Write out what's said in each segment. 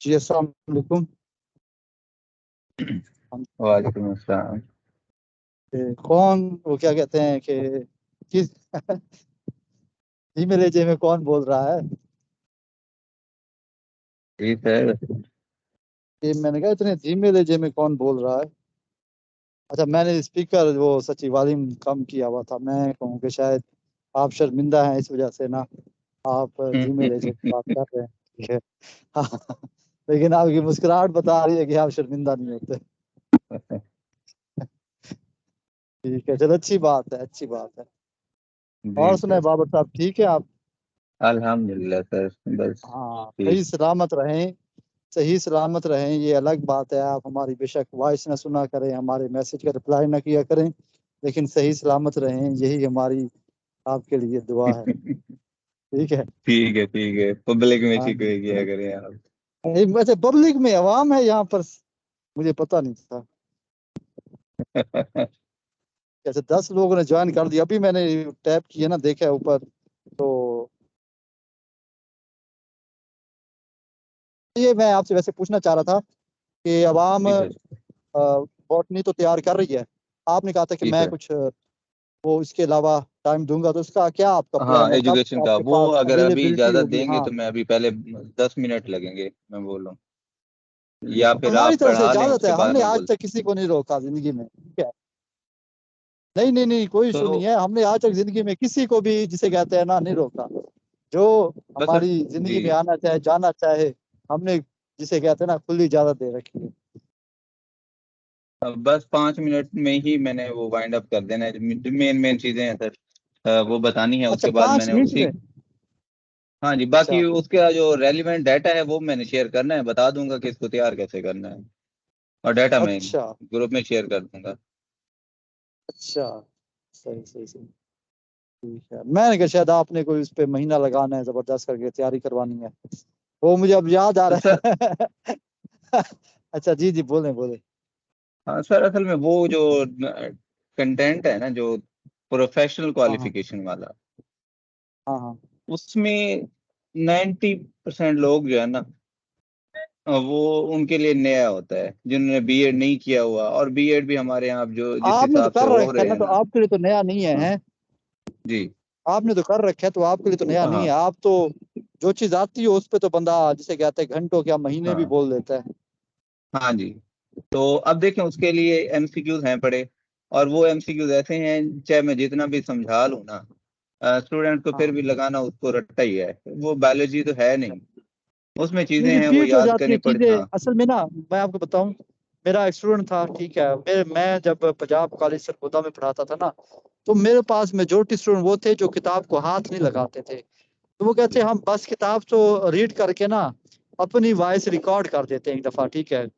जी अस्सलाम वालेकुम। वालेकुम अस्सलाम। कौन वो क्या कहते हैं कि किस ईमेल एजे में कौन बोल रहा है? जी सर। ये मैंने कहा इतने जीमेल एजे में कौन बोल रहा है? अच्छा, मैंने स्पीकर वो सच्ची वॉल्यूम कम किया हुआ था। मैं कहूँ कि शायद आप शर्मिंदा हैं इस वजह से ना आप जीमेल एजे में बात कर रहे हैं। ठीक है। हाँ, लेकिन आपकी मुस्कुराहट बता रही है कि आप शर्मिंदा नहीं होते। ठीक है, चलो अच्छी बात है, अच्छी बात है। जी और सुनाए सर। बाबर साहब, ठीक है आप? अल्हम्दुलिल्लाह सर, बस हाँ, ठीक। सही सलामत रहें। सही सलामत रहें, ये अलग बात है। आप हमारी बेशक वॉइस ना सुना करें, हमारे मैसेज का रिप्लाई ना किया करें, लेकिन सही सलामत रहें, यही हमारी आपके लिए दुआ है। ठीक है। ठीक है, पब्लिक में हाँ जी। शिकवे किया करें आप। वैसे पब्लिक में अवाम है यहाँ पर, मुझे पता नहीं था। जैसे 10 लोगों ने ज्वाइन कर दिया, अभी मैंने टैप किया ना, देखा है ऊपर तो। ये मैं आपसे वैसे पूछना चाह रहा था कि अवाम जी सर। बॉटनी तो तैयार कर रही है। आपने कहा था कि जी मैं सर। कुछ वो इसके अलावा टाइम दूंगा, तो उसका क्या आपका हाँ, प्लान है? कब एजुकेशन का आपके वो पास अगर अभी अवेलेबिलिटी इजाज़त होगी? देंगे हाँ, तो मैं अभी पहले 10 मिनट लगेंगे, मैं बोल रहा हूँ, या फिर हमारी आप तरफ से पढ़ा लें इजाजत है। उसके बाद हमने में आज बोल। तक किसी को नहीं रोका जिंदगी में, ठीक है? नहीं नहीं नहीं, कोई इशू नहीं तो है। हमने आज तक जिंदगी में किसी को भी, जिसे कहते हैं ना, नहीं रोका। जो बस सर। हमारी जी। जिंदगी में आना चाहे, जाना चाहे, हमने, जिसे कहते हैं ना, खुली इजाजत दे रखी है। बस 5 मिनट में ही मैंने वो वाइंड अप कर देना है। मेन मेन चीज़ें हैं सर, वो बतानी है, अच्छा, उसके बाद 5 मैंने मिनट उसी। में? हाँ जी, बाकी अच्छा उसका जो रेलिवेंट डाटा है वो मैंने शेयर करना है, बता दूंगा कि इसको तैयार कैसे करना है, और डाटा मैं अच्छा ग्रुप में शेयर कर दूंगा। अच्छा, सही सही सही, ठीक है। मैंने कहा शायद आपने कोई उस पे महीना लगाना है, जबरदस्त करके तैयारी करवानी है। वो मुझे अब याद आ तो रहा सर। है। अच्छा, जी जी, बोले बोले। हाँ सर, असल में वो जो कंटेंट है ना, जो प्रोफेशनल हाँ हाँ क्वालिफिकेशन वाला, हाँ हाँ उसमें 90% लोग जो है ना, वो उनके लिए नया होता है, जिन्होंने बीएड नहीं किया हुआ, और बीएड भी हमारे यहाँ जो जिस आपने तो हिसाब से कर हो रखा है रहे ना, हैं तो ना। आपके लिए तो नया नहीं है, हैं? जी। आपने तो कर रखा है, तो आपके लिए तो नया नहीं है। हाँ आप तो जो चीज आती है उस पे तो बंदा, जिसे कहते हैं, घंटों क्या महीने भी हाँ बोल देता है। हाँ जी। तो अब देखें, उसके लिए एमसीक्यूज हैं पड़े, और वो एमसीक्यूज ऐसे हैं, चाहे मैं जितना भी समझा लूँ ना, स्टूडेंट को फिर हाँ, भी लगाना उसको रट्टा ही है। वो बायोलॉजी तो है नहीं, उसमें नहीं, चीजें हैं वो रिपीट हो याद जाती है करनी पड़। चीजें हाँ असल में ना। मैं आपको बताऊं, मेरा एक स्टूडेंट था, ठीक है, मैं जब पंजाब कॉलेज सरगोदा में पढ़ाता था ना, तो मेरे पास मेजोरिटी स्टूडेंट वो थे जो किताब को हाथ नहीं लगाते थे। तो वो कहते हम बस किताब तो रीड करके ना अपनी वॉइस रिकॉर्ड कर देते हैं एक दफा, ठीक है।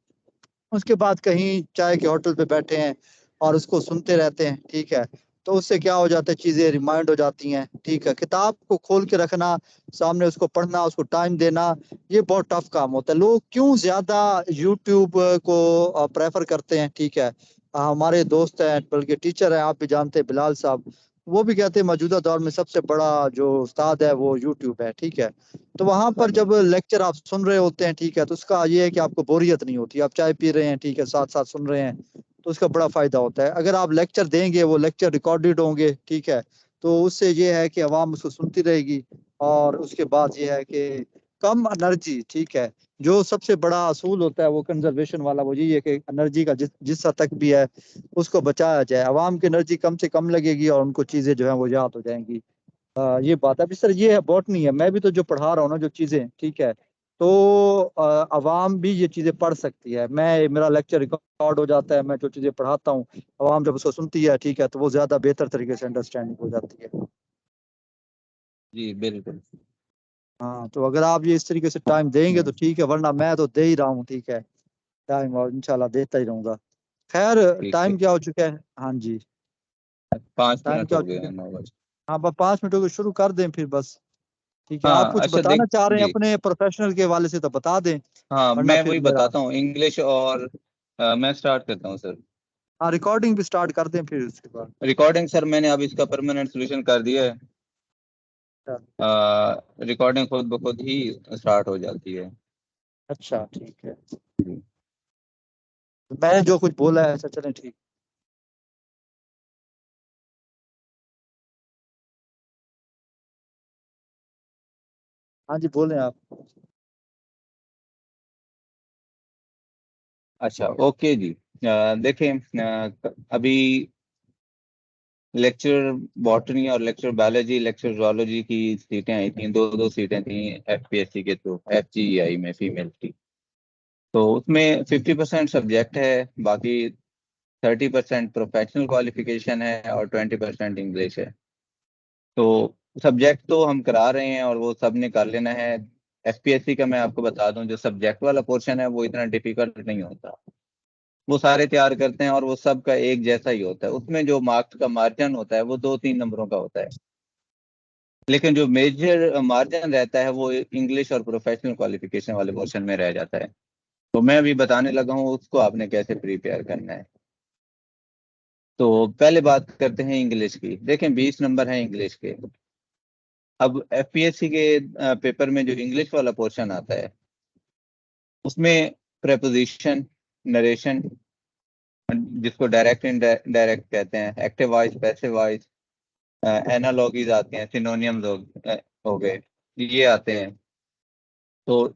उसके बाद कहीं चाय के होटल पे बैठे हैं और उसको सुनते रहते हैं, ठीक है। तो उससे क्या हो जाता है, चीजें रिमाइंड हो जाती हैं, ठीक है। किताब को खोल के रखना, सामने उसको पढ़ना, उसको टाइम देना, ये बहुत टफ काम होता है। लोग क्यों ज्यादा यूट्यूब को प्रेफर करते हैं, ठीक है। हमारे दोस्त हैं, बल्कि टीचर हैं, आप भी जानते हैं, बिलाल साहब, वो भी कहते हैं मौजूदा दौर में सबसे बड़ा जो उस्ताद है वो यूट्यूब है, ठीक है। तो वहां हाँ पर जी। जब लेक्चर आप सुन रहे होते हैं, ठीक है, तो उसका ये है कि आपको बोरियत नहीं होती। आप चाय पी रहे हैं, ठीक है, साथ साथ सुन रहे हैं, तो उसका बड़ा फायदा होता है। अगर आप लेक्चर देंगे, वो लेक्चर रिकॉर्डेड होंगे, ठीक है, तो उससे ये है कि आवाम उसको सुनती रहेगी। और उसके बाद ये है कि कम एनर्जी, ठीक है, जो सबसे बड़ा असूल होता है वो कंजर्वेशन वाला, वो यही है कि एनर्जी का जिस जिस हद तक भी है उसको बचाया जाए। आवाम की एनर्जी कम से कम लगेगी और उनको चीजें जो है वो याद हो जाएंगी। ये बात है। अभी सर ये है, बॉटनी है, मैं भी तो जो पढ़ा रहा हूँ ना, जो चीजें, ठीक है, तो अवाम भी ये चीजें पढ़ सकती है। मैं, मेरा लेक्चर रिकॉर्ड हो जाता है, मैं जो चीजें पढ़ाता हूँ, अवाम जब उसको सुनती है, ठीक है, तो वो ज्यादा बेहतर तरीके से अंडरस्टैंडिंग हो जाती है। जी बिल्कुल। हाँ, तो अगर आप ये इस तरीके से टाइम देंगे तो हम्म, ठीक है, वरना मैं तो दे ही रहा हूँ, ठीक है, टाइम, और इंशाल्लाह देता ही रहूंगा। खैर, ठीक है। टाइम क्या हो चुका है? हाँ जी, पाँच टाइम मिनट क्या हो हो गए चुका हैं, है? 9 बजे। हाँ, बस 5 मिनटों को शुरू कर दें फिर बस। ठीक है, आप हाँ कुछ अच्छा, बताना देख चाह रहे हैं जी। अपने प्रोफेशनल के हवाले से तो बता दें, हाँ, वरना मैं फिर वही मेरा। बताता हूँ, इंग्लिश और मैं स्टार्ट करता हूँ सर। हाँ, रिकॉर्डिंग भी स्टार्ट कर दें फिर उसके बाद। रिकॉर्डिंग सर मैंने अब इसका परमानेंट सोल्यूशन कर दिया है। अच्छा रिकॉर्डिंग खुद ब खुद ही स्टार्ट हो जाती है। अच्छा ठीक है, जी। मैंने जो कुछ बोला है, अच्छा चलें ठीक। हाँ जी बोलें आप। अच्छा ओके जी। देखें, अभी लेक्चर बॉटनी और लेक्चर बायोलॉजी, लेक्चर जोलॉजी की सीटें आई थी, दो दो सीटें थी एफपीएससी के थ्रू, एफजीईआई में फीमेल की। तो उसमें 50% सब्जेक्ट है, बाकी 30% प्रोफेशनल क्वालिफिकेशन है और 20% इंग्लिश है। तो सब्जेक्ट तो हम करा रहे हैं और वो सब ने कर लेना है। एफपीएससी का मैं आपको बता दूं, जो सब्जेक्ट वाला पोर्शन है वो इतना डिफिकल्ट नहीं होता। वो सारे तैयार करते हैं और वो सब का एक जैसा ही होता है। उसमें जो मार्क्स का मार्जिन होता है वो 2-3 नंबरों का होता है, लेकिन जो मेजर मार्जिन रहता है वो इंग्लिश और प्रोफेशनल क्वालिफिकेशन वाले पोर्शन में रह जाता है। तो मैं अभी बताने लगा हूँ उसको आपने कैसे प्रिपेयर करना है। तो पहले बात करते हैं इंग्लिश की। देखें 20 नंबर है इंग्लिश के। अब एफपीएससी के पेपर में जो इंग्लिश वाला पोर्शन आता है उसमें प्रेपोजिशन, नरेशन, जिसको डायरेक्ट इनडायरेक्ट कहते हैं, active voice, passive voice, analogies आते हैं, सिनोनियम्स हो गए, ये आते हैं। तो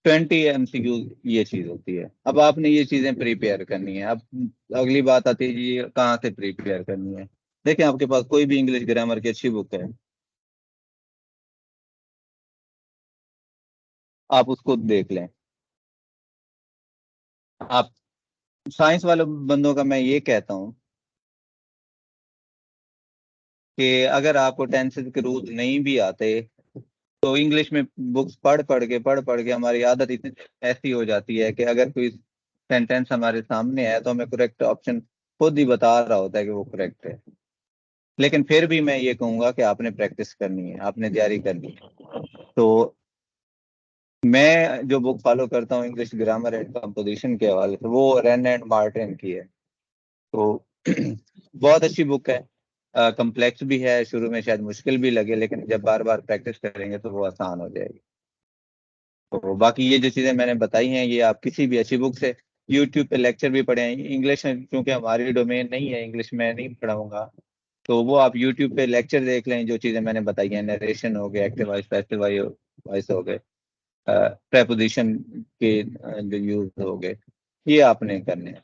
20 MCQ ये चीज होती है। अब आपने ये चीजें प्रिपेयर करनी है। अब अगली बात आती है जी, ये कहाँ से प्रिपेयर करनी है। देखिए आपके पास कोई भी इंग्लिश ग्रामर की अच्छी बुक है, आप उसको देख लें। आप साइंस वाले बंदों का मैं ये कहता हूँ कि अगर आपको टेंसेस के रूल नहीं भी आते तो इंग्लिश में बुक्स पढ़ पढ़ के हमारी आदत इतनी ऐसी हो जाती है कि अगर कोई सेंटेंस हमारे सामने है तो हमें करेक्ट ऑप्शन खुद ही बता रहा होता है कि वो करेक्ट है। लेकिन फिर भी मैं ये कहूंगा कि आपने प्रैक्टिस करनी है, आपने तैयारी करनी है। तो मैं जो बुक फॉलो करता हूँ इंग्लिश ग्रामर एंड कंपोजिशन के हवाले से, वो रैन एंड मार्टिन की है। तो बहुत अच्छी बुक है। कम्प्लेक्स भी है, शुरू में शायद मुश्किल भी लगे, लेकिन जब बार बार प्रैक्टिस करेंगे तो वो आसान हो जाएगी। तो बाकी ये जो चीजें मैंने बताई हैं ये आप किसी भी अच्छी बुक से, यूट्यूब पे लेक्चर भी पढ़े हैं इंग्लिश में, क्योंकि हमारी डोमेन नहीं है इंग्लिश में नहीं पढ़ाऊंगा। तो वो आप यूट्यूब पे लेक्चर देख लें, जो चीजें मैंने बताई हैं, नरेशन हो गए, एक्टिव वॉइस, पैसिव वॉइस हो गए, प्रेपोजिशन के जो यूज हो गए, ये आपने करने हैं।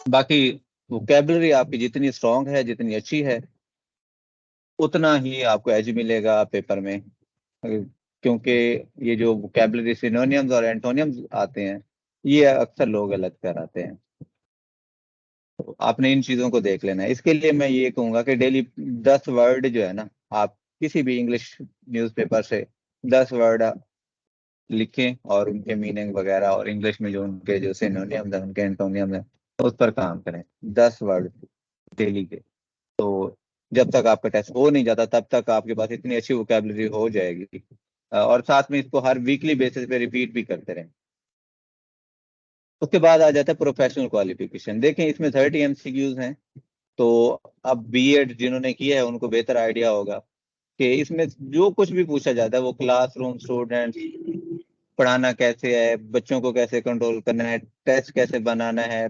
बाकी वोकेबलरी आपकी जितनी स्ट्रांग है, जितनी अच्छी है, उतना ही आपको एज मिलेगा पेपर में। क्योंकि ये जो वोकेबलरी सिनोनियम्स और एंटोनियम्स आते हैं ये अक्सर लोग गलत कराते हैं। तो आपने इन चीजों को देख लेना है। इसके लिए मैं ये कहूंगा कि डेली 10 वर्ड जो है ना, आप किसी भी इंग्लिश न्यूज़पेपर से 10 वर्ड लिखें और उनके मीनिंग वगैरह, और इंग्लिश में जो उनके जो सिनोनियम्स हैं, उनके एंटोनियम्स हैं, उस पर काम करें। 10 वर्ड डेली के। तो जब तक आपका टेस्ट हो नहीं जाता तब तक आपके पास इतनी अच्छी वोकेबलरी हो जाएगी। और साथ में इसको हर वीकली बेसिस पे रिपीट भी करते रहें। उसके बाद आ जाता है प्रोफेशनल क्वालिफिकेशन। देखें इसमें 30 MCQs हैं। तो अब बीएड जिन्होंने किया है उनको बेहतर आइडिया होगा कि इसमें जो कुछ भी पूछा जाता है वो क्लासरूम स्टूडेंट, पढ़ाना कैसे है, बच्चों को कैसे कंट्रोल करना है, टेस्ट कैसे बनाना है,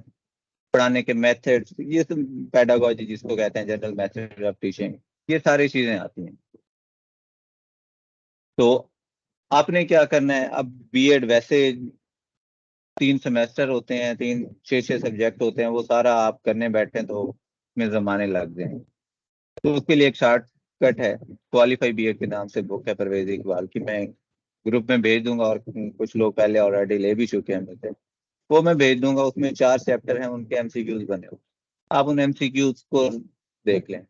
पढ़ाने के मेथड्स, ये सब पेडागोजी जिसको कहते हैं, जनरल मेथड ऑफ टीचिंग, ये सारी चीजें आती हैं। तो आपने क्या करना है, अब बीएड वैसे 3 सेमेस्टर होते हैं, 6-6 सब्जेक्ट होते हैं, वो सारा आप करने बैठे हैं तो में जमाने लग जाएंगे। तो उसके लिए एक शॉर्ट कट है, क्वालिफाई बीएड के नाम से बुक है परवेज इकबाल की। मैं ग्रुप में भेज दूंगा और कुछ लोग पहले ऑलरेडी ले भी चुके हैं मुझसे, वो मैं भेज दूंगा। उसमें 4 चैप्टर हैं, उनके एमसीक्यूज बने हुए, आप उन एमसीक्यूज को देख लें।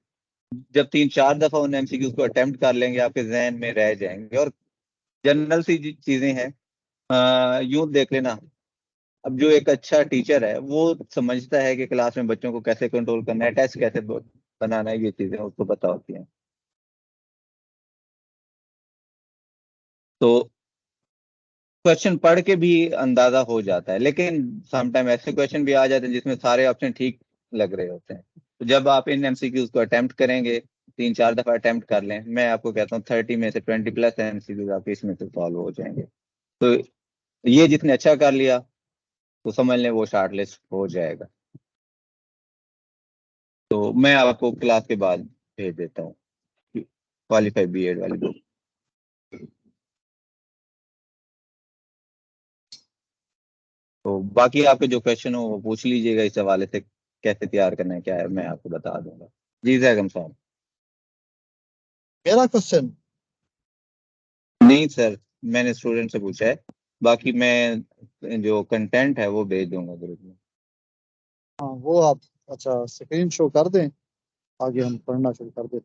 जब 3-4 दफा उन एमसीक्यूज को अटेम्प्ट कर लेंगे आपके जहन में रह जाएंगे। और जनरल सी चीजें हैं, यूं देख लेना। अब जो एक अच्छा टीचर है वो समझता है कि क्लास में बच्चों को कैसे कंट्रोल करना है, टेस्ट कैसे बनाना है, ये चीजें उसको पता होती हैं। तो क्वेश्चन पढ़ के भी अंदाजा हो जाता है, लेकिन समटाइम ऐसे क्वेश्चन भी आ जाते हैं जिसमें सारे ऑप्शन ठीक लग रहे होते हैं। तो जब आप इन एमसीक्यूज को अटेम्प्ट करेंगे, 3-4 दफा अटेम्प्ट कर लें, मैं आपको कहता हूँ 30 में से 20+ एमसीक्यूज आपके इसमें से सॉल्व हो जाएंगे। तो ये जिसने अच्छा कर लिया तो समझ लें वो शॉर्टलिस्ट हो जाएगा। तो मैं आपको क्लास के बाद भेज देता हूँ क्वालिफाई बीएड वाली बुक। तो बाकी आपके जो क्वेश्चन हो वो पूछ लीजिएगा इस हवाले से, कैसे तैयार करना है क्या है मैं आपको बता दूंगा। जी जैगम साहब। मेरा क्वेश्चन? नहीं सर, मैंने स्टूडेंट से पूछा है, बाकी मैं जो कंटेंट है वो भेज दूंगा ग्रुप में। हाँ वो आप अच्छा स्क्रीन शो कर दें, आगे हम पढ़ना शुरू कर दें।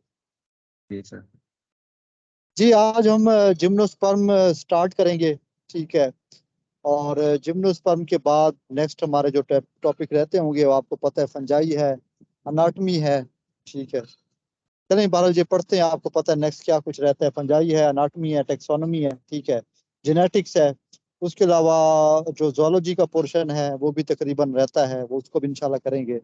जी सर। जी आज हम जिम्नोस्पर्म स्टार्ट करेंगे, ठीक है। और जिम्नोस्पर्म के बाद नेक्स्ट हमारे जो टॉपिक रहते होंगे वो आपको पता है, फंजाई है, अनाटमी है, ठीक है। चलें बहरहाल ये पढ़ते हैं, आपको पता है नेक्स्ट क्या कुछ रहता है। फंजाई है, अनाटमी है, टेक्सोनोमी है, ठीक है, जेनेटिक्स है। उसके अलावा जो जोलॉजी का पोर्शन है वो भी तकरीबन रहता है, वो उसको भी इंशाल्लाह करेंगे।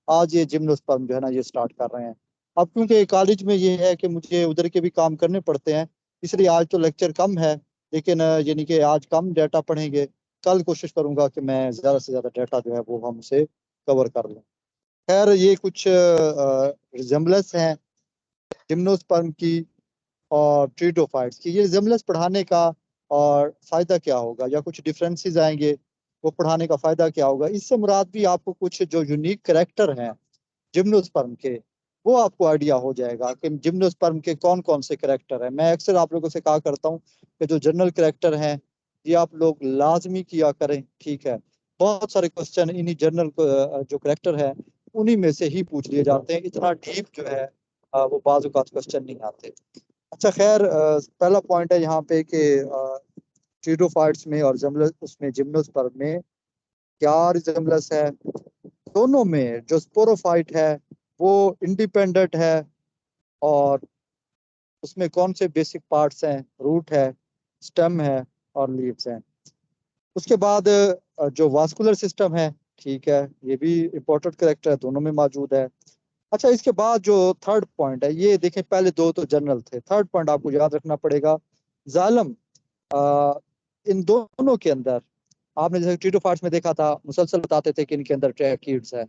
आज ये जिम्नोस्पर्म जो है ना ये स्टार्ट कर रहे हैं। अब क्योंकि कॉलेज में ये है कि मुझे उधर के भी काम करने पड़ते हैं, इसलिए आज तो लेक्चर कम है, लेकिन यानी कि आज कम डाटा पढ़ेंगे। कल कोशिश करूंगा कि मैं ज़्यादा से ज़्यादा डाटा जो है वो हमसे कवर कर लूँ। खैर ये कुछ रिजेम्बलेंस हैं जिम्नोस्पर्म की और ट्रीडोफाइट्स की। ये रिजेम्बलेंस पढ़ाने का और फायदा क्या होगा, या कुछ डिफरेंसेस आएंगे वो पढ़ाने का फायदा क्या होगा, इससे मुराद भी आपको कुछ जो यूनिक करेक्टर हैं जिम्नोस्पर्म के, वो आपको आइडिया हो जाएगा कि जिम्नोस्पर्म के कौन कौन से करेक्टर हैं। मैं अक्सर आप लोगों से कहा करता हूँ कि जो जनरल करेक्टर हैं ये आप लोग लाजमी किया करें, ठीक है। बहुत सारे क्वेश्चन इन्हीं जनरल जो करेक्टर है उन्हीं में से ही पूछ लिए जाते हैं, इतना डीप जो है वो बाजू का क्वेश्चन नहीं आते। अच्छा खैर पहला पॉइंट है यहाँ पे कि ट्रीडोफाइट्स में और उसमें जिम्नोस्पर्म में क्या रिजेम्बलेंस है। दोनों में जो स्पोरोफाइट है वो इंडिपेंडेंट है, और उसमें कौन से बेसिक पार्ट्स हैं, रूट है, स्टेम है और लीव्स हैं। उसके बाद जो वास्कुलर सिस्टम है, ठीक है, ये भी इंपॉर्टेंट करेक्टर है, दोनों में मौजूद है। अच्छा इसके बाद जो थर्ड पॉइंट है, ये देखें पहले दो तो जनरल थे, थर्ड पॉइंट आपको याद रखना पड़ेगा, जालम। इन दोनों के अंदर आपने जैसे ट्रीडोफाइट्स में देखा था मुसलसल बताते थे कि इनके अंदर ट्रैकिड्स है।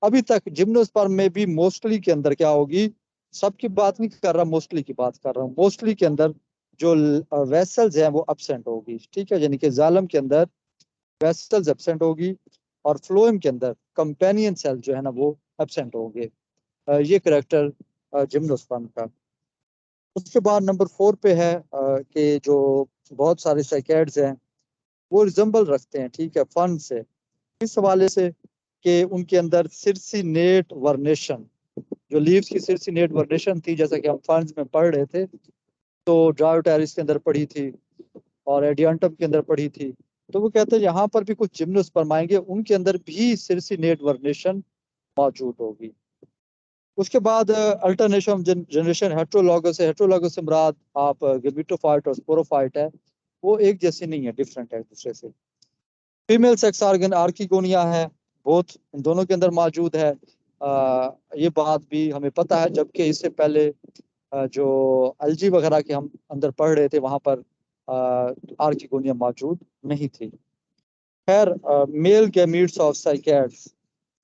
अभी तक जिम्नोस्पर्म में भी मोस्टली के अंदर क्या होगी, सबकी बात नहीं कर रहा, मोस्टली की बात कर रहा हूँ, मोस्टली के अंदर जो वेसल्स हैं वो एब्सेंट होगी, ठीक है। यानी कि जालम के अंदर वेसल्स एब्सेंट होगी और फ्लोएम के अंदर कंपेनियन सेल जो है ना वो एब्सेंट होंगे। ये करेक्टर जिम्नोस्पर्म का। उसके बाद नंबर 4 पे है कि जो बहुत सारे साइकैड्स हैं वो रिजम्बल रखते हैं, ठीक है, फन से, इस हवाले से कि उनके अंदर सिरसिनेट वर्नेशन, जो लीव्स की सिरसिनेट वर्नेशन थी, जैसा कि हम फंड्स में पढ़ रहे थे, तो ड्रायोटेरिस के अंदर पढ़ी थी और एडियंटम के अंदर पढ़ी थी। तो वो कहते हैं यहाँ पर भी कुछ जिम्नोस्पर्म आएंगे, उनके अंदर भी सिरसिनेट वर्नेशन मौजूद होगी। उसके बाद अल्टरनेशन जनरेशन हेट्रोलॉगस है। हेट्रोलॉगस से मुराद आप गेमिटोफाइट और स्पोरोफाइट है, वो एक जैसी नहीं है, डिफरेंट है एक दूसरे से। फीमेल सेक्स ऑर्गन आर्किगोनिया है, बोथ इन दोनों के अंदर मौजूद है। ये बात भी हमें पता है, जबकि इससे पहले जो एल्जी वगैरह के हम अंदर पढ़ रहे थे वहां पर आर्किगोनिया मौजूद नहीं थी। खैर male gametes of cycads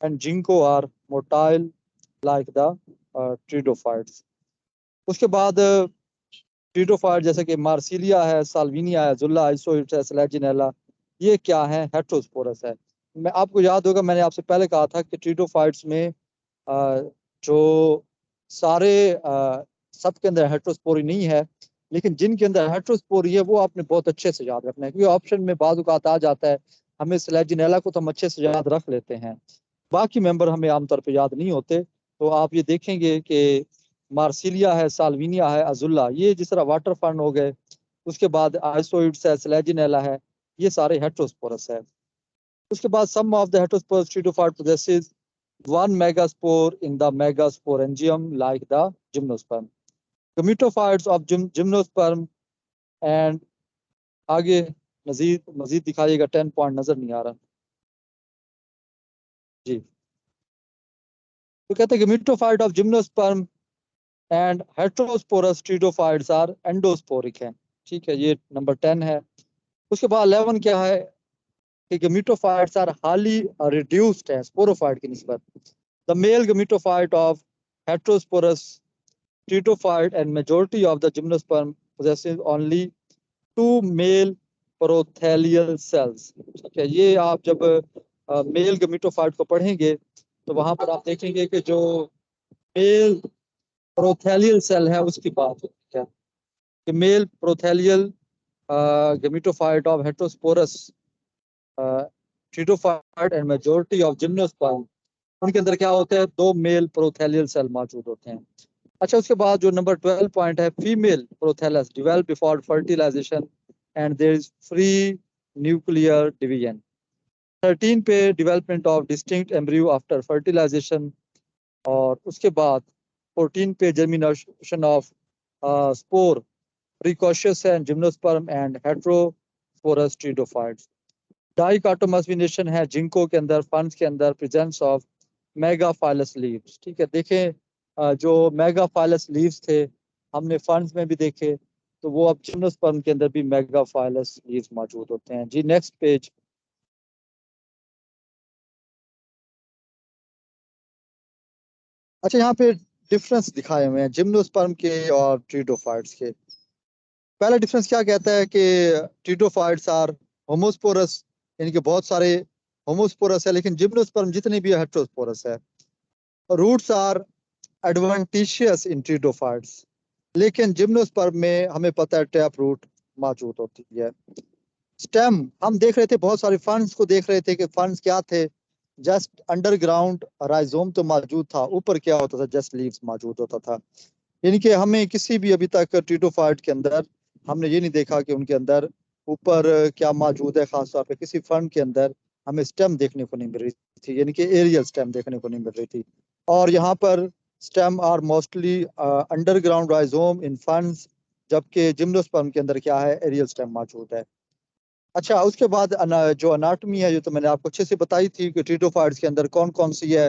and ginkgo are motile like the pteridophytes. उसके बाद ट्रीडोफाइट जैसे कि मार्सिलिया है, साल्विनिया है, जुल्ला आइसोइड्स है, स्लेजिनेला, ये क्या है, हेट्रोस्पोरस है। मैं आपको याद होगा मैंने आपसे पहले कहा था कि ट्रीडोफाइट्स में जो सारे सबके अंदर हेट्रोस्पोरी नहीं है, लेकिन जिनके अंदर हेट्रोस्पोरी है वो आपने बहुत अच्छे से याद रखना है, क्योंकि ऑप्शन में बाज़ औक़ात आ जाता है, हमें स्लेजिनेला को तो हम अच्छे से याद रख लेते हैं, बाकी मेंबर हमें आमतौर पे याद नहीं होते। तो आप ये देखेंगे कि मार्सिलिया है, साल्विनिया है, अजुल्ला, ये जिस तरह वाटर फर्न हो गए, उसके बाद आइसोइड्स है, स्लेजिनेला है, ये सारे हेट्रोस्पोरस है। उसके बाद some of the heterosporous pteridophyte possesses one megaspore in the megasporangium like the gymnosperm. Gametophytes of gymnosperm and आगे मजीद मजीद दिखाइएगा, 10 पॉइंट नजर नहीं आ रहा जी। तो कहते हैं gametophyte of gymnosperm and heterosporous pteridophytes are endosphoric हैं, ठीक है, ये नंबर 10 है। उसके बाद 11 क्या है कि गमीटोफाइट्स आर हाईली रिड्यूस्ड है स्पोरोफाइट की निस्बत। The male gametophyte of heterosporous pteridophyte and majority of the gymnosperm possesses only 2 male prothallial cells. ठीक है, ये आप जब मेल गमीटोफाइट को पढ़ेंगे तो वहां पर आप देखेंगे कि जो मेल प्रोथेलियल सेल है उसकी बात होती है कि male prothallial gametophyte of heterosporous pteridophyte and majority of gymnosperm, उनके अंदर क्या होता है, 2 मेल प्रोथेलियल सेल मौजूद होते हैं। अच्छा, उसके बाद जो नंबर 12 पॉइंट है, female prothallus develop before fertilisation and there is free nuclear division. 13 पे development of distinct embryo after fertilisation, और उसके बाद 14 पे germination of spore precocious and gymnosperm and heterosporous pteridophytes. Dichotomous venation है जिंको के अंदर, फंस के अंदर प्रेजेंस ऑफ मेगाफाइलस लीव्स। ठीक है, देखें जो मेगाफाइलस लीव्स थे हमने फंस में भी देखे, तो वो अब जिम्नोस्पर्म के अंदर भी मेगाफाइलस लीव्स मौजूद होते हैं। जी नेक्स्ट पेज। अच्छा, यहाँ पे डिफरेंस दिखाए हुए हैं जिम्नोस्पर्म के और ट्रीडोफाइट्स के। पहला डिफरेंस क्या कहता है कि ट्रीडोफाइट्स आर होमोस्पोरस, यानी कि बहुत सारे होमोस्पोरस है, लेकिन जिम्नोस्पर्म जितने भी हेट्रोस्पोरस है। रूट्स आर एडवेंटिशियस इन ट्रीडोफाइट्स, लेकिन जिम्नोस्पर्म में हमें पता है टैप रूट मौजूद होती है। स्टेम हम देख रहे थे, बहुत सारे फंड्स को देख रहे थे कि फंड्स क्या थे, जस्ट अंडरग्राउंड राइजोम तो मौजूद था, ऊपर क्या होता था, जस्ट लीव्स मौजूद होता था। यानी कि हमें किसी भी अभी तक ट्रीटोफाइट के अंदर हमने ये नहीं देखा कि उनके अंदर ऊपर क्या मौजूद है। खासतौर पे किसी फंड के अंदर हमें स्टेम देखने को नहीं मिल रही थी, यानी कि एरियल स्टेम देखने को नहीं मिल रही थी। और यहाँ पर stem are mostly underground rhizome in ferns, जबकि जिम्नोस्पर्म के अंदर क्या है, एरियल स्टेम मौजूद है। अच्छा, उसके बाद जो अनाटमी है, जो तो मैंने आपको अच्छे से बताई थी कि ट्रीटोफाइट्स के अंदर कौन कौन सी है,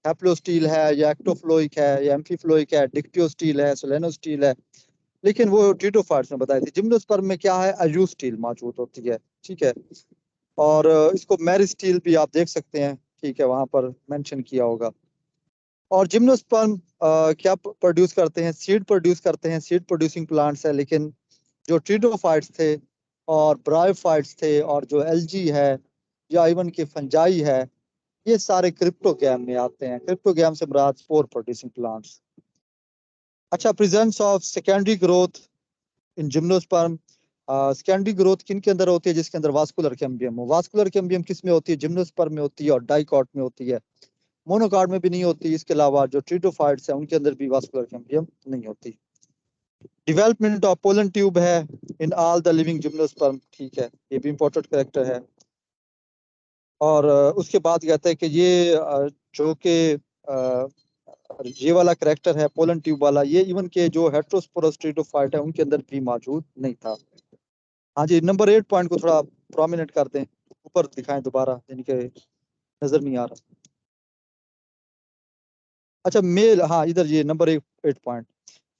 हैप्लोस्टील है या एक्टोफ्लोइक है या एम्फीफ्लोइक है, डिक्टियोस्टील है, सोलेनोस्टील है, लेकिन वो ट्रीटोफाइट्स में बताई थी। जिम्नोस्पर्म में क्या है, अयूस्टील मौजूद होती है। ठीक है, और इसको मैरिस्टील भी आप देख सकते हैं, ठीक है, वहां पर मेंशन किया होगा। और जिम्नोस्पर्म क्या प्रोड्यूस करते हैं, सीड प्रोड्यूस करते हैं, सीड प्रोड्यूसिंग प्लांट्स है। लेकिन जो ट्रीडोफाइट्स थे और ब्रायोफाइट्स थे और जो एल्गी है या इवन के फंजाई है, ये सारे क्रिप्टोगैम में आते हैं। क्रिप्टोगैम से मुराद स्पोर प्रोड्यूसिंग प्लांट्स। अच्छा, presence of secondary growth in gymnosperm. Secondary growth किन के अंदर होती है, जिसके अंदर वास्कुलर कैम्बियम हो। वास्कुलर कैम्बियम किस में होती है, जिम्नोस्पर्म में होती है और डाइकॉट में होती है, मोनोकॉट में भी नहीं होती। इसके अलावा जो ट्रीटोफाइट्स है उनके अंदर भी वास्कुलर कैम्बियम नहीं होती। डेवलपमेंट ऑफ पोलन ट्यूब है in all the living gymnosperm, ठीक है, ये भी इंपॉर्टेंट कैरेक्टर है। और उसके बाद कहते हैं कि ये जो कि ये वाला करेक्टर है पोलन ट्यूब वाला, ये इवन के जो हेट्रोस्पोरस ट्रीटोफाइट है उनके अंदर भी मौजूद नहीं था। हाँ जी, नंबर 8 पॉइंट को थोड़ा प्रोमिनेंट कर दें, ऊपर दिखाएं दोबारा, यानी कि नजर नहीं आ रहा। अच्छा, मेल, हाँ इधर ये number 8 point,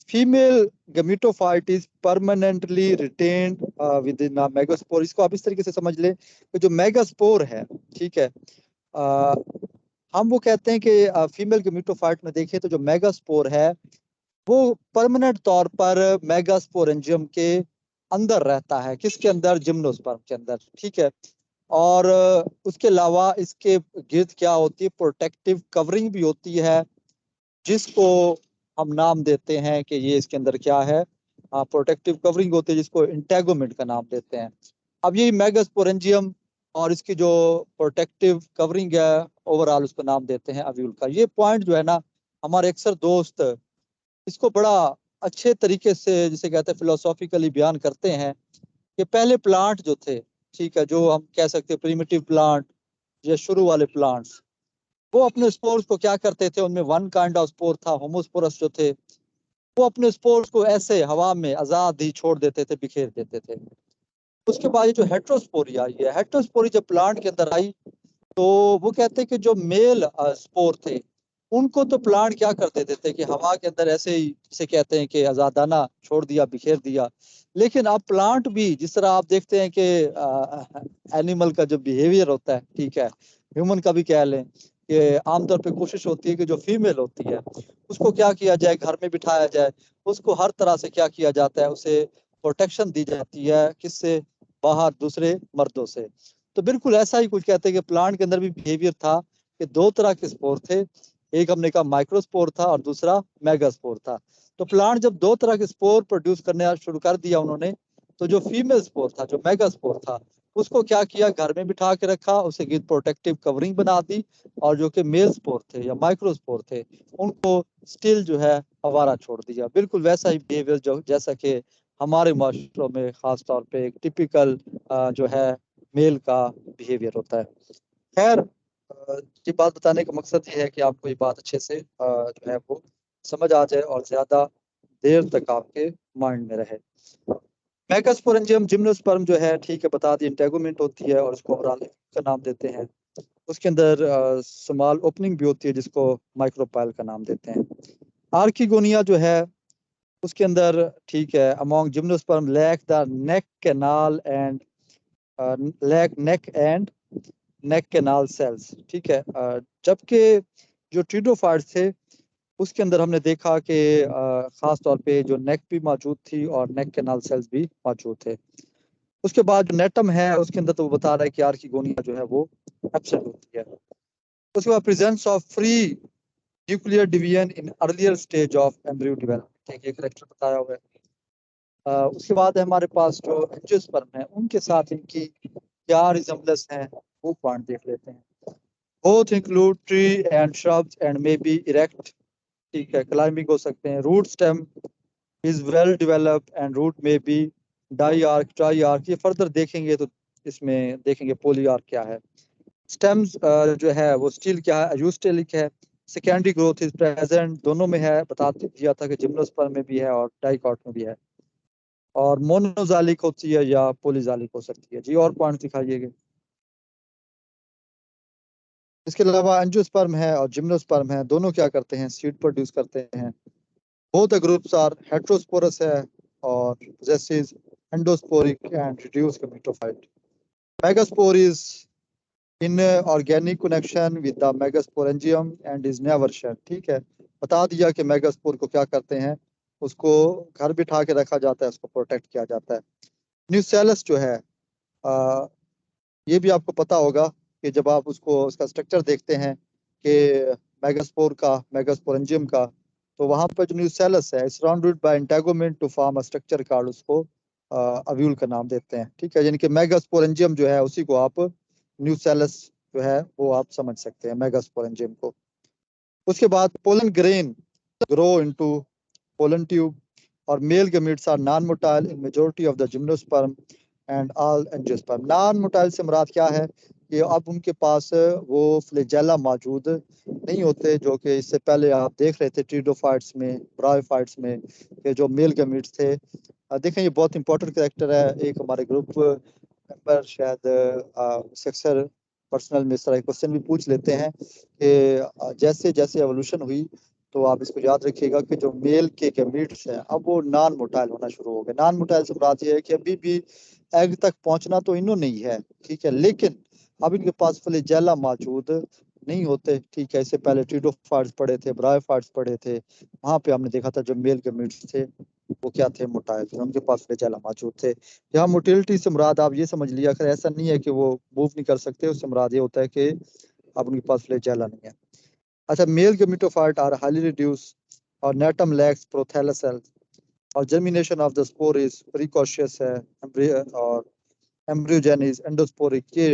female gametophyte is permanently retained with in megaspore. इसको आप इस तरीके से समझ लें कि जो मेगास्पोर है, ठीक है, हम वो कहते हैं कि फीमेल गमीटोफाइट में देखें तो जो मेगास्पोर है वो परमानेंट तौर पर मेगास्पोरेंजियम के अंदर रहता है। किसके अंदर, जिम्नोस्पर्म के अंदर। ठीक है, और उसके अलावा इसके गिर्द क्या होती है, प्रोटेक्टिव कवरिंग भी होती है, जिसको हम नाम देते हैं कि ये इसके अंदर क्या है, प्रोटेक्टिव कवरिंग होती है, जिसको इंटेगोमेंट का नाम देते हैं। अब ये मेगास्पोरेंजियम और इसकी जो प्रोटेक्टिव कवरिंग है ओवरऑल उसको नाम देते हैं अव्यूल का। ये पॉइंट जो है ना, हमारे अक्सर दोस्त इसको बड़ा अच्छे तरीके से जिसे कहते हैं फिलोसॉफिकली बयान करते हैं कि पहले प्लांट जो थे, ठीक है, जो हम कह सकते हैं प्रिमिटिव प्लांट या शुरू वाले प्लांट्स, वो अपने स्पोर्स को क्या करते थे, उनमें वन काइंड ऑफ स्पोर था, होमोस्पोरस जो थे, वो अपने स्पोर्स को ऐसे हवा में आजाद ही छोड़ देते थे, बिखेर देते थे। उसके बाद ये जो हेट्रोस्पोरी आई है, हेट्रोस्पोरी जब प्लांट के अंदर आई तो वो कहते हैं कि जो मेल स्पोर थे उनको तो प्लांट क्या कर देते थे कि हवा के अंदर ऐसे ही, जिसे कहते हैं कि आजादाना छोड़ दिया, बिखेर दिया। लेकिन अब प्लांट भी जिस तरह आप देखते हैं कि एनिमल का जो बिहेवियर होता है, ठीक है, ह्यूमन का भी कह लें कि आमतौर पे कोशिश होती है कि जो फीमेल होती है उसको क्या किया जाए, घर में बिठाया जाए, उसको हर तरह से क्या किया जाता है, उसे प्रोटेक्शन दी जाती है, किससे, बाहर दूसरे मर्दों से। तो बिल्कुल ऐसा ही कुछ कहते हैं कि प्लांट के अंदर भी बिहेवियर था कि दो तरह के स्पोर थे, एक हमने कहा माइक्रोस्पोर था और दूसरा मेगास्पोर था। तो प्लांट जब दो तरह के स्पोर प्रोड्यूस करने शुरू कर दिया उन्होंने, तो जो फीमेल स्पोर था, जो मेगास्पोर था, उसको क्या किया, घर में बिठा के रखा, उसे विद प्रोटेक्टिव कवरिंग बना दी, और जो कि मेल स्पोर थे या माइक्रोस्पोर थे उनको स्टिल जो है आवारा छोड़ दिया। बिल्कुल वैसा ही बिहेवियर जो जैसा कि हमारे माशरों में खास तौर पे एक टिपिकल जो है मेल का बिहेवियर होता है। खैर, ये बात बताने का मकसद ये है कि आपको ये बात अच्छे से जो है वो समझ आ जाए और ज्यादा देर तक आपके माइंड में रहे। मैगास्पोरेंजियम जिम्नोस्पर्म जो है, ठीक है, बता दी, इंटेगुमेंट होती है और उसको ओरालिक का नाम देते हैं। उसके अंदर स्मॉल ओपनिंग भी होती है जिसको माइक्रोपाइल का नाम देते हैं। आर्किगोनिया जो है उसके अंदर, ठीक है, among gymnosperm lack the neck canal and neck canal cells, ठीक है। जबकि जो ट्रिडोफाइट्स थे उसके अंदर हमने देखा कि खास तौर पे जो नेक भी मौजूद थी और नेक कैनाल सेल्स भी मौजूद थे। उसके बाद जो नेटम है उसके अंदर तो वो बता रहा है कि आर्किगोनिया जो है वो एब्सेंट होती है। उसके बाद presence of free nuclear division in earlier stage of embryo development, ठीक है, करेक्टर बताया हुआ है। उसके बाद है हमारे पास जो एंजियोस्पर्म है उनके साथ इनकी क्या रिजम्बलेंस है, वो पॉइंट देख लेते हैं। Both include tree and shrubs and may be erect, ठीक है, क्लाइंबिंग हो सकते हैं। Root stem is well developed and root may be diarch, triarch, ये फर्दर देखेंगे तो इसमें देखेंगे पोलीआर्क क्या है। स्टेम्स जो है वो स्टील क्या है, यूस्टेलिक है। सेकेंडरी ग्रोथ इज प्रेजेंट, दोनों में है, बता दिया था कि जिम्नोस्पर्म में भी है और डाइकॉट में भी है। और मोनोजालिक होती है या पोलीजालिक हो सकती है। जी और पॉइंट दिखाइएगा। इसके अलावा एंजियोस्पर्म है और जिम्नोस्पर्म है, दोनों क्या करते हैं, सीड प्रोड्यूस करते हैं। Both the groups are heterosporous है और possesses endosporic and reduced gametophyte. Megaspore is in organic connection with the megasporangium and is never shed, ठीक है। बता दिया कि मेगास्पोर को क्या करते हैं, उसको घर बिठा के रखा जाता है, उसको प्रोटेक्ट किया जाता है। न्यूसेलस जो है ये भी आपको पता होगा कि जब आप उसको उसका स्ट्रक्चर देखते हैं कि मेगास्पोर का, मेगास्पोरेंजियम का, तो वहां पर जो न्यूसेलस है surrounded by integument to form a structure called, उसको अव्यूल का नाम देते हैं, ठीक है। यानी कि मेगास्पोरेंजियम जो है उसी को आप न्यूसेलस जो है वो आप समझ सकते हैं मेगास्पोरेंजियम को। उसके बाद pollen grain grow into pollen tube और male gametes are non motile in majority of the gymnosperm and all angiosperm. Non motile से मुराद क्या है कि अब उनके पास वो फ्लैजेला मौजूद नहीं होते, जो कि इससे पहले आप देख रहे थे ट्रिडोफाइट्स में, ब्रायोफाइट्स में, कि जो मेल गमीट्स थे। देखें ये बहुत इंपॉर्टेंट कैरेक्टर है, एक हमारे ग्रुप मेंबर शायद अक्सर पर्सनल में इस तरह क्वेश्चन भी पूछ लेते हैं कि जैसे जैसे एवोल्यूशन हुई तो आप इसको याद रखिएगा कि जो मेल के गमीट्स हैं अब वो नॉन मोटाइल होना शुरू हो गए। नॉन मोटाइल से मुराद ये है कि अभी भी एग तक पहुंचना तो इन्हों नहीं है, ठीक है, लेकिन अब इनके पास फ्लैजेला मौजूद नहीं होते, ठीक है। इससे पहले ट्रिडोफाइट्स पड़े थे, ब्रायोफाइट्स पड़े थे, वहां पे हमने देखा था जो मेल गमीट्स थे वो क्या थे, मोटाइल थे, उनके पास फ्लैजेला मौजूद थे। यहाँ मोटिलिटी से मुराद आप ये समझ लिया कर, ऐसा नहीं है कि वो मूव नहीं कर सकते, उससे मुराद ये होता है कि अब उनके पास फ्लैजेला नहीं है। अच्छा, male gametophyte are highly reduce और नेटम लैक्स प्रोथैला सेल्स और germination of the spore is precocious है और एम्ब्रियोजेन इज एंडोस्पोरिक। ये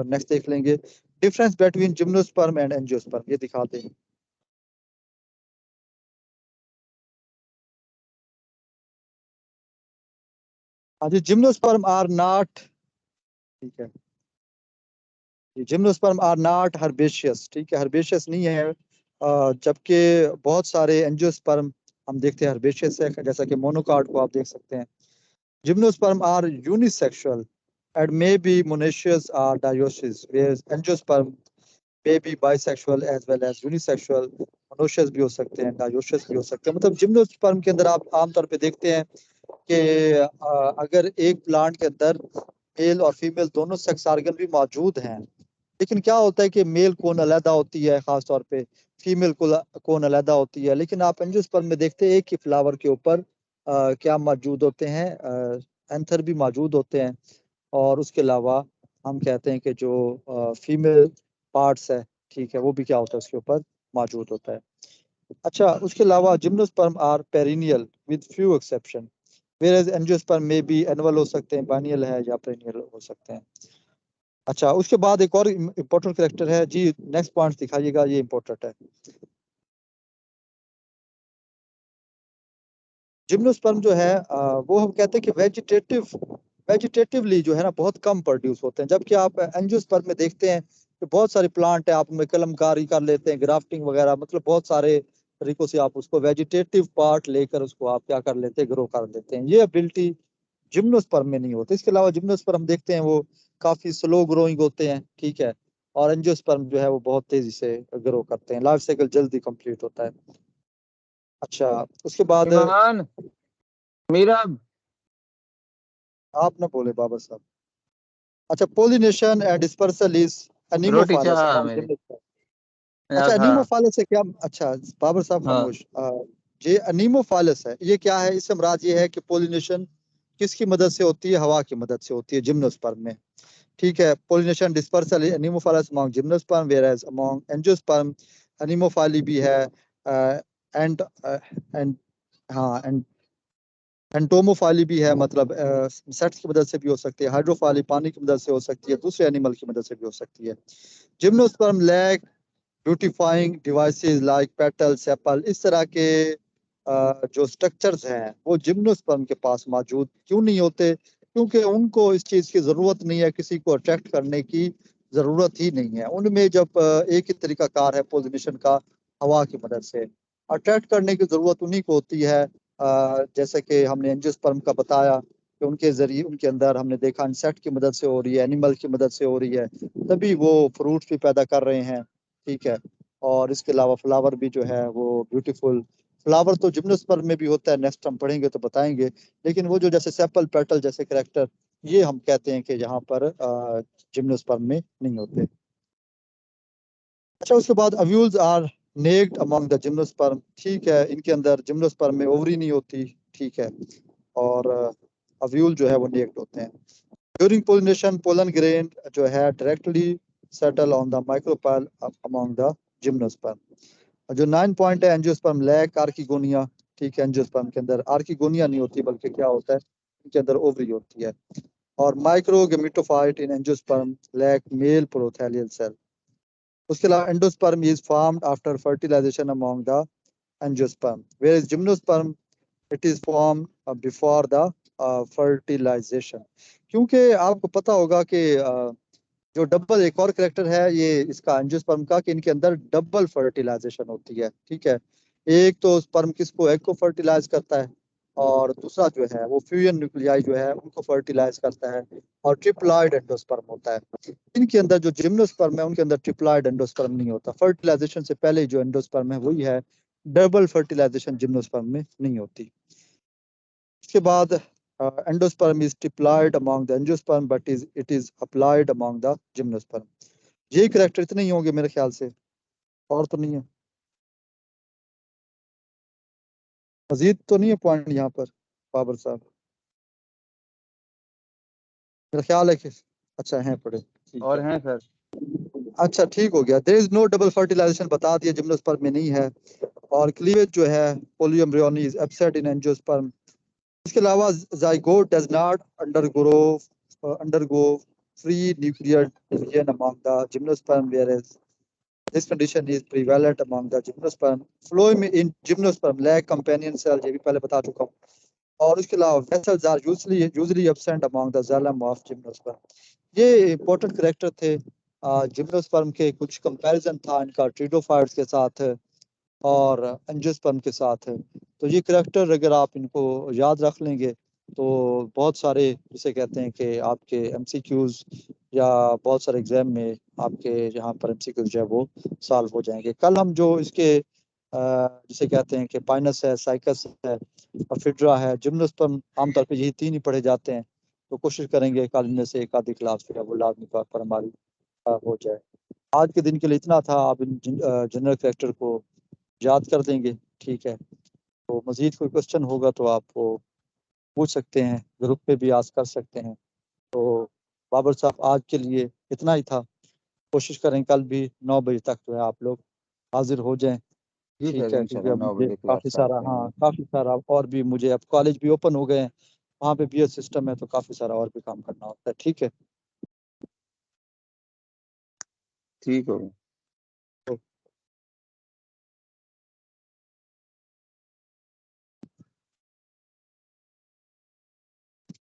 नेक्स्ट देख लेंगे। Difference between gymnosperm and angiosperm ये दिखाते हैं। हाँ जी, जिम्नोस्पर्म आर नॉट, ठीक है, जिम्नोस्पर्म आर नॉट हर्बेशियस, ठीक है, हर्बेशियस नहीं है। जबकि बहुत सारे एंजियोस्पर्म हम देखते हैं हर्बेशियस है, जैसा कि मोनोकार्ड को आप देख सकते हैं। Gymnosperm are unisexual and may be monoecious or dioecious, whereas angiosperm may be bisexual as well as unisexual, monoecious भी हो सकते हैं, डायोशियस भी हो सकते हैं। मतलब जिम्नोस्पर्म के अंदर आप आमतौर पे देखते हैं कि अगर एक प्लांट के अंदर मेल और फीमेल दोनों सेक्स ऑर्गन भी मौजूद हैं, लेकिन क्या होता है कि मेल कौन अलहदा होती है, खास तौर पे फीमेल कौन अलहदा होती है। लेकिन आप एंजियोस्पर्म में देखते हैं एक ही फ्लावर के ऊपर क्या मौजूद होते हैं, एंथर भी मौजूद होते हैं, और उसके अलावा हम कहते हैं कि जो फीमेल पार्ट्स है, ठीक है, वो भी क्या होता है उसके ऊपर मौजूद होता है। अच्छा, उसके अलावा gymnosperm are perennial with few exception, whereas angiosperm में भी एनुअल हो सकते हैं, बाइनियल है या पेरिनियल हो सकते हैं। अच्छा, उसके बाद एक और इम्पोर्टेंट कैरेक्टर है जी, नेक्स्ट पॉइंट दिखाइएगा, ये इम्पोर्टेंट है। जिम्नोस्पर्म जो है वो हम कहते हैं कि वेजिटेटिवली जो है ना बहुत कम प्रोड्यूस होते हैं, जबकि आप एंजियोस्पर्म में देखते हैं कि बहुत सारे प्लांट है, आप उनमें कलमकारी कर लेते हैं, ग्राफ्टिंग वगैरह, मतलब बहुत सारे तरीकों से आप उसको वेजिटेटिव पार्ट लेकर उसको आप क्या कर लेते हैं, ग्रो कर लेते हैं। ये एबिलिटी जिम्नोस्पर्म में नहीं होती। इसके अलावा जिम्नोस्पर्म हम देखते हैं वो काफी स्लो ग्रोइंग होते हैं, ठीक है, और एंजियोस्पर्म जो है वो बहुत तेजी से ग्रो करते हैं, लाइफ साइकिल जल्दी कंप्लीट होता है। अच्छा, उसके बाद ईमान मीरा आप ना बोले बाबर साहब। अच्छा, पोलिनेशन एंड डिस्पर्सल इज रोटी एनीमोफाइलस चाह अमंग मेरी जिम्नोस्पर्म। यार अच्छा, था। एनीमोफाइलस से क्या, अच्छा बाबर साहब हाँ खामोश, ये एनीमोफाइलस है, ये क्या है, इससे मुराद ये है कि पोलिनेशन किसकी मदद से होती है, हवा की मदद से होती है जिम्नोस्पर्म में, ठीक है। Pollination dispersal anemophilous among gymnosperm, whereas among angiosperm anemophily भी है, एंड एंड हाँ एंड एंटोमोफाइली भी है, मतलब सेट्स की मदद से भी हो सकती है, हाइड्रोफाइली पानी की मदद से हो सकती है, दूसरे एनिमल की मदद से भी हो सकती है। Gymnosperm lack beautifying devices like petal sepal, इस तरह के जो स्ट्रक्चर्स हैं वो जिम्नोस्पर्म के पास मौजूद क्यों नहीं होते, क्योंकि उनको इस चीज की जरूरत नहीं है, किसी को अट्रैक्ट करने की जरूरत ही नहीं है उनमें। जब एक ही तरीका कार है पोलिनेशन का, हवा की मदद से, अट्रैक्ट करने की जरूरत उन्हीं को होती है। जैसे कि हमने एंजियोस्पर्म का बताया कि उनके जरिए, उनके अंदर हमने देखा इंसेक्ट की मदद से हो रही है, एनिमल की मदद से हो रही है, तभी वो फ्रूट्स भी पैदा कर रहे हैं, ठीक है। और इसके अलावा फ्लावर भी जो है वो ब्यूटीफुल, फ्लावर तो जिम्नोस्पर्म में भी होता है, नेक्स्ट हम पढ़ेंगे तो बताएंगे, लेकिन वो जो जैसे सेपल पेटल जैसे कैरेक्टर, ये हम कहते हैं कि यहाँ पर जिम्नोस्पर्म में नहीं होते। अच्छा, उसके बाद ovules are naked among the gymnosperm, ठीक है, इनके अंदर जिम्नोस्पर्म में ओवरी नहीं होती, ठीक है, और अव्यूल जो है वो नेक्ड होते हैं। ड्यूरिंग पोलिनेशन पोलन ग्रेन जो है directly settle on the micropyle among the gymnosperm. जो 9 पॉइंट है, एंजियोस्पर्म लैक आर्किगोनिया, ठीक है, एंजियोस्पर्म के अंदर आर्किगोनिया नहीं होती, बल्कि क्या होता है, इनके अंदर ओवरी होती है। और microgametophyte in angiosperm lack male prothallial cell. उसके अलावा endosperm is formed after fertilization among the angiosperm, whereas gymnosperm it is form before the fertilization. क्योंकि आपको पता होगा कि जो डबल एक और करेक्टर है ये इसका एंजियोस्पर्म का, कि इनके अंदर डबल फर्टिलाइजेशन होती है, ठीक है। एक तो स्पर्म किसको, एग को फर्टिलाइज करता है, और दूसरा जो है वो फ्यूजन न्यूक्लियाई जो है उनको फर्टिलाइज करता है, और ट्रिप्लॉइड एंडोस्पर्म होता है। इनके अंदर जो जिम्नोस्पर्म है उनके अंदर ट्रिप्लॉइड एंडोस्पर्म नहीं होता, फर्टिलाइजेशन से पहले जो एंडोस्पर्म है वही है, डबल फर्टिलाइजेशन जिम्नोस्पर्म में नहीं होती। उसके बाद endosperm is diploid among the angiosperm but is it is haploid among the gymnosperm. यही करेक्टर इतने ही होंगे मेरे ख्याल से, और तो नहीं है, मजीद तो नहीं है पॉइंट यहाँ पर बाबर साहब, मेरा ख्याल है कि अच्छा है पढ़े, ठीक और है। हैं सर। अच्छा, ठीक हो गया, there is no double fertilization बता दिया, जिम्नोस्पर्म में नहीं है, और क्लीवेज जो है पोलियम्ब्रियोनी इज एब्सेंट इन एंजियोस्पर्म। इसके अलावा zygote does not undergo free nuclear division among the gymnosperm, whereas this condition is prevalent among the gymnosperm. Phloem in gymnosperm lack companion cell, ये भी पहले बता चुका हूँ। और उसके अलावा vessels are usually absent among the xylem of gymnosperm. ये इंपॉर्टेंट करेक्टर थे जिम्नोस्पर्म के, कुछ कंपैरिजन था इनका ट्रिडोफाइट्स के साथ और एंजियोस्पर्म के साथ। तो ये करेक्टर अगर आप इनको याद रख लेंगे तो बहुत सारे जिसे कहते हैं कि आपके एमसीक्यूज या बहुत सारे एग्जाम में आपके जहाँ पर MCQ जो है वो सॉल्व हो जाएंगे। कल हम जो इसके जिसे कहते हैं कि पाइनस है, साइकस है और फिड्रा है, जिम्नस तो आमतौर पे यही 3 ही पढ़े जाते हैं, तो कोशिश करेंगे कल इनमें से एक आधी क्लास जो है वो लाजमी तौर पर हमारी हो जाए। आज के दिन के लिए इतना था। आप इन जनरल कैरेक्टर को याद कर देंगे, ठीक है। तो मजीद कोई क्वेश्चन होगा तो आप वो पूछ सकते हैं, ग्रुप पे भी आस्क कर सकते हैं। तो बाबर साहब आज के लिए इतना ही था। कोशिश करें कल भी 9 बजे तक जो है आप लोग हाजिर हो जाएं, जी ठीक सर, है। क्योंकि इंशाल्लाह अब 9 मुझे बजे क्लास स्टार्ट करेंगे। काफ़ी सारा और भी मुझे, अब कॉलेज भी ओपन हो गए हैं, वहाँ पे BS सिस्टम है, तो काफ़ी सारा और भी काम करना होता है, ठीक है। ठीक होगा।